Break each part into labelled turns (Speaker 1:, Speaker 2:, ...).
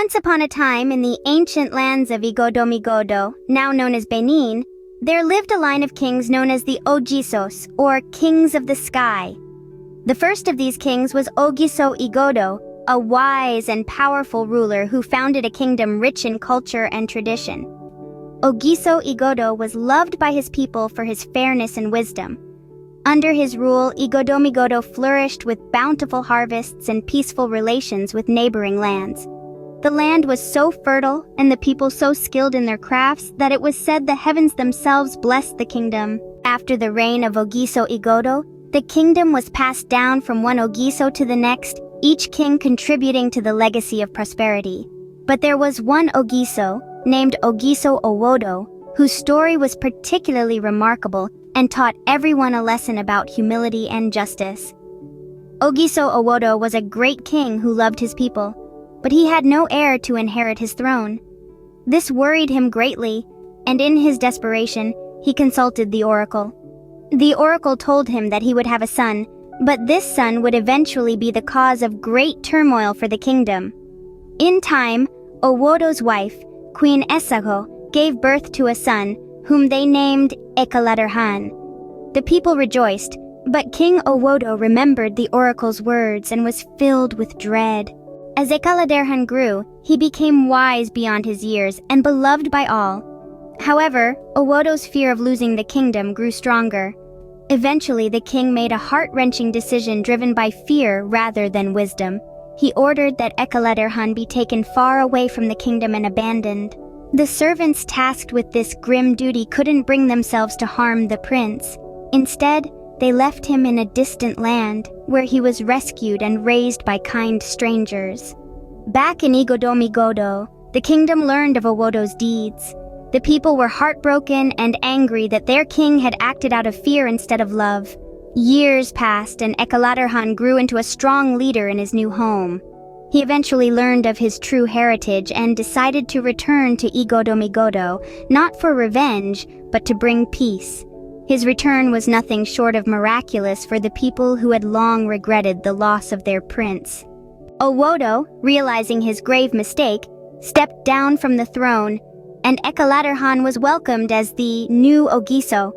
Speaker 1: Once upon a time, in the ancient lands of Igodomigodo, now known as Benin, there lived a line of kings known as the Ogisos, or Kings of the Sky. The first of these kings was Ogiso Igodo, a wise and powerful ruler who founded a kingdom rich in culture and tradition. Ogiso Igodo was loved by his people for his fairness and wisdom. Under his rule, Igodomigodo flourished with bountiful harvests and peaceful relations with neighboring lands. The land was so fertile and the people so skilled in their crafts that it was said the heavens themselves blessed the kingdom. After the reign of Ogiso Igodo, the kingdom was passed down from one Ogiso to the next, each king contributing to the legacy of prosperity. But there was one Ogiso, named Ogiso Owodo, whose story was particularly remarkable and taught everyone a lesson about humility and justice. Ogiso Owodo was a great king who loved his people, but he had no heir to inherit his throne. This worried him greatly, and in his desperation, he consulted the oracle. The oracle told him that he would have a son, but this son would eventually be the cause of great turmoil for the kingdom. In time, Owodo's wife, Queen Esaho, gave birth to a son, whom they named Ekaladerhan. The people rejoiced, but King Owodo remembered the oracle's words and was filled with dread. As Ekaladerhan grew, he became wise beyond his years and beloved by all. However, Owodo's fear of losing the kingdom grew stronger. Eventually, the king made a heart-wrenching decision driven by fear rather than wisdom. He ordered that Ekaladerhan be taken far away from the kingdom and abandoned. The servants tasked with this grim duty couldn't bring themselves to harm the prince. Instead, they left him in a distant land, where he was rescued and raised by kind strangers. Back in Igodomigodo, the kingdom learned of Owodo's deeds. The people were heartbroken and angry that their king had acted out of fear instead of love. Years passed and Ekaladerhan grew into a strong leader in his new home. He eventually learned of his true heritage and decided to return to Igodomigodo, not for revenge, but to bring peace. His return was nothing short of miraculous for the people who had long regretted the loss of their prince. Owodo, realizing his grave mistake, stepped down from the throne, and Ekaladerhan was welcomed as the new Ogiso.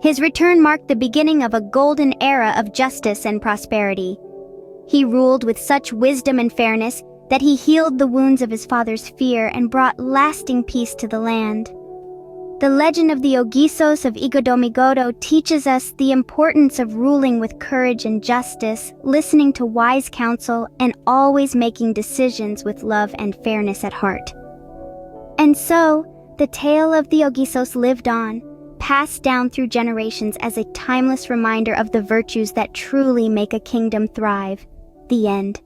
Speaker 1: His return marked the beginning of a golden era of justice and prosperity. He ruled with such wisdom and fairness that he healed the wounds of his father's fear and brought lasting peace to the land. The legend of the Ogisos of Igodomigodo teaches us the importance of ruling with courage and justice, listening to wise counsel, and always making decisions with love and fairness at heart. And so, the tale of the Ogisos lived on, passed down through generations as a timeless reminder of the virtues that truly make a kingdom thrive. The end.